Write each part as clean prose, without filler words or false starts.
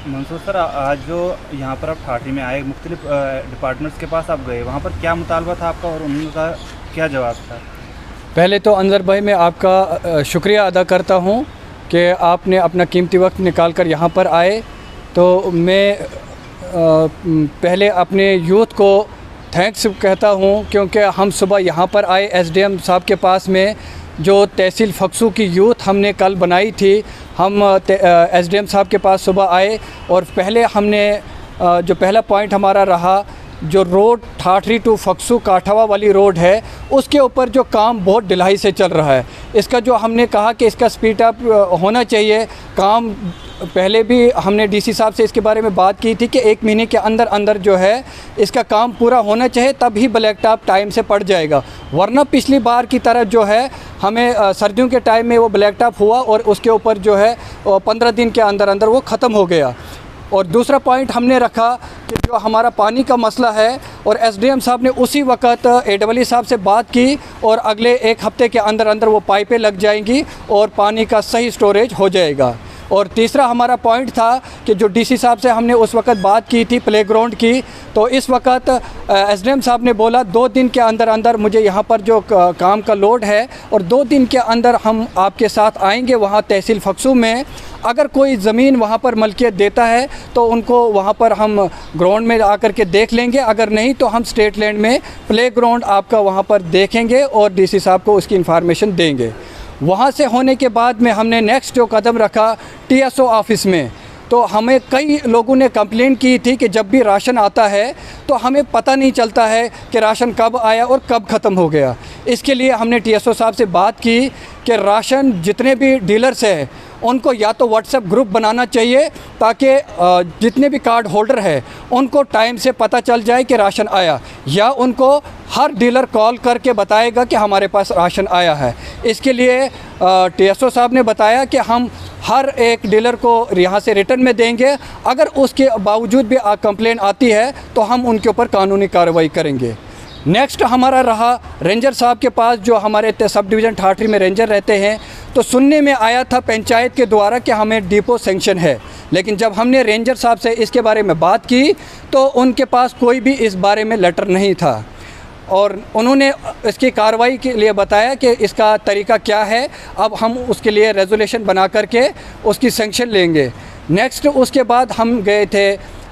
Mansoor sir, आज जो यहाँ पर आप ठाठी में आए, मुख्तलिफ डिपार्टमेंट्स के पास आप गए, वहाँ पर क्या मुतालबा था आपका और उनका क्या जवाब था? पहले तो अंजर भाई मैं आपका शुक्रिया अदा करता हूँ कि आपने अपना कीमती वक्त निकाल कर यहाँ पर आए। तो मैं पहले अपने यूथ को थैंक्स कहता हूँ, क्योंकि हम सुबह यहाँ पर आए एसडीएम साहब के पास में जो तहसील फक्सू की यूथ हमने कल बनाई थी। हम एसडीएम साहब के पास सुबह आए और पहले हमने जो पहला पॉइंट हमारा रहा, जो रोड ठाठरी टू फक्सू काठवा वाली रोड है, उसके ऊपर जो काम बहुत ढिलाई से चल रहा है। इसका जो हमने कहा कि इसका स्पीड अप होना चाहिए काम। पहले भी हमने डीसी साहब से इसके बारे में बात की थी कि 1 महीने के अंदर अंदर जो है इसका काम पूरा होना चाहिए, तभी ब्लैक टॉप टाइम से पड़ जाएगा। वरना पिछली बार की तरह जो है हमें सर्दियों के टाइम में वो ब्लैक टॉप हुआ और उसके ऊपर जो है 15 दिन के अंदर अंदर वो ख़त्म हो गया। और दूसरा पॉइंट हमने रखा कि जो हमारा पानी का मसला है, और एसडीएम साहब ने उसी वक्त एडब्ल्यू साहब से बात की और अगले 1 हफ़्ते के अंदर अंदर वो पाइपें लग जाएंगी और पानी का सही स्टोरेज हो जाएगा। और तीसरा हमारा पॉइंट था कि जो डीसी साहब से हमने उस वक्त बात की थी प्लेग्राउंड की, तो इस वक्त एसडीएम साहब ने बोला 2 दिन के अंदर अंदर मुझे यहाँ पर जो काम का लोड है और 2 दिन के अंदर हम आपके साथ आएंगे वहाँ तहसील फक्सू में। अगर कोई ज़मीन वहाँ पर मलकियत देता है तो उनको वहाँ पर हम ग्राउंड में आकर के देख लेंगे, अगर नहीं तो हम स्टेट लैंड में प्लेग्राउंड आपका वहाँ पर देखेंगे और डीसी साहब को उसकी इन्फॉर्मेशन देंगे। वहाँ से होने के बाद में हमने नेक्स्ट जो कदम रखा टीएसओ ऑफिस में। तो हमें कई लोगों ने कंप्लेंट की थी कि जब भी राशन आता है तो हमें पता नहीं चलता है कि राशन कब आया और कब ख़त्म हो गया। इसके लिए हमने टीएसओ साहब से बात की कि राशन जितने भी डीलर्स हैं उनको या तो व्हाट्सएप ग्रुप बनाना चाहिए, ताकि जितने भी कार्ड होल्डर है उनको टाइम से पता चल जाए कि राशन आया, या उनको हर डीलर कॉल करके बताएगा कि हमारे पास राशन आया है। इसके लिए टीएसओ साहब ने बताया कि हम हर एक डीलर को यहाँ से रिटर्न में देंगे, अगर उसके बावजूद भी कंप्लेन आती है तो हम उनके ऊपर कानूनी कार्रवाई करेंगे। नेक्स्ट हमारा रहा रेंजर साहब के पास, जो हमारे सब डिवीज़न ठाठरी में रेंजर रहते हैं। तो सुनने में आया था पंचायत के द्वारा कि हमें डिपो सेंक्शन है, लेकिन जब हमने रेंजर साहब से इसके बारे में बात की तो उनके पास कोई भी इस बारे में लेटर नहीं था और उन्होंने इसकी कार्रवाई के लिए बताया कि इसका तरीका क्या है, अब हम उसके लिए रेजोल्यूशन बना करके उसकी सेंक्शन लेंगे। नेक्स्ट उसके बाद हम गए थे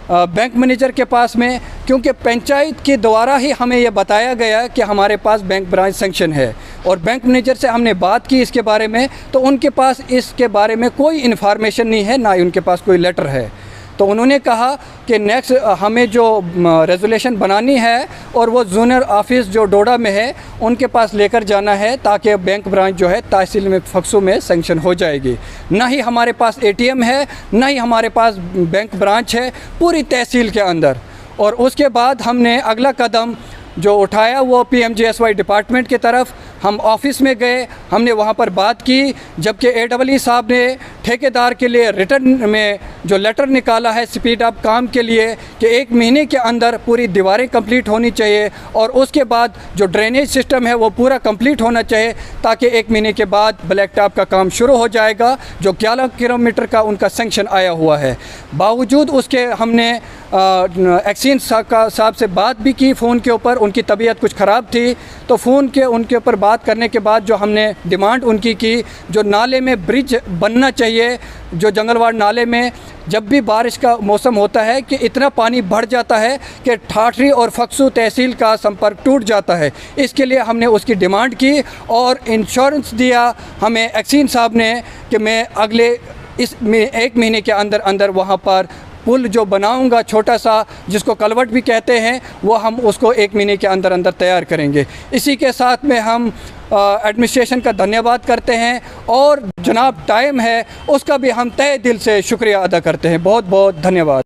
बैंक मैनेजर के पास में, क्योंकि पंचायत के द्वारा ही हमें यह बताया गया कि हमारे पास बैंक ब्रांच सेंक्शन है, और बैंक मैनेजर से हमने बात की इसके बारे में तो उनके पास इसके बारे में कोई इन्फॉर्मेशन नहीं है, ना ही उनके पास कोई लेटर है। तो उन्होंने कहा कि नेक्स्ट हमें जो रेजोल्यूशन बनानी है और वो जोनल ऑफिस जो डोडा में है उनके पास लेकर जाना है, ताकि बैंक ब्रांच जो है तहसील में फक्सू में सेंक्शन हो जाएगी। ना ही हमारे पास एटीएम है, ना ही हमारे पास बैंक ब्रांच है पूरी तहसील के अंदर। और उसके बाद हमने अगला कदम जो उठाया वो पीएमजीएसवाई डिपार्टमेंट की तरफ हम ऑफिस में गए, हमने वहाँ पर बात की, जबकि एडब्ल्यू साहब ने ठेकेदार के लिए रिटर्न में जो लेटर निकाला है स्पीड अप काम के लिए कि 1 महीने के अंदर पूरी दीवारें कंप्लीट होनी चाहिए और उसके बाद जो ड्रेनेज सिस्टम है वो पूरा कंप्लीट होना चाहिए, ताकि 1 महीने के बाद ब्लैक टॉप का काम शुरू हो जाएगा, जो 11 किलोमीटर का उनका सेंक्शन आया हुआ है। बावजूद उसके हमने एक्सीन साहब से बात भी की फ़ोन के ऊपर, उनकी तबीयत कुछ ख़राब थी, तो फ़ोन के उनके ऊपर बात करने के बाद जो हमने डिमांड उनकी की, जो नाले में ब्रिज बनना चाहिए, जो जंगलवाड़ नाले में जब भी बारिश का मौसम होता है कि इतना पानी बढ़ जाता है कि ठाठरी और फक्सू तहसील का संपर्क टूट जाता है, इसके लिए हमने उसकी डिमांड की और इंश्योरेंस दिया हमें एक्सीन साहब ने कि मैं अगले 1 महीने के अंदर अंदर वहाँ पर पुल जो बनाऊंगा छोटा सा, जिसको कलवट भी कहते हैं, वो हम उसको 1 महीने के अंदर अंदर तैयार करेंगे। इसी के साथ में हम एडमिनिस्ट्रेशन का धन्यवाद करते हैं और जनाब टाइम है उसका भी हम तहे दिल से शुक्रिया अदा करते हैं। बहुत बहुत धन्यवाद।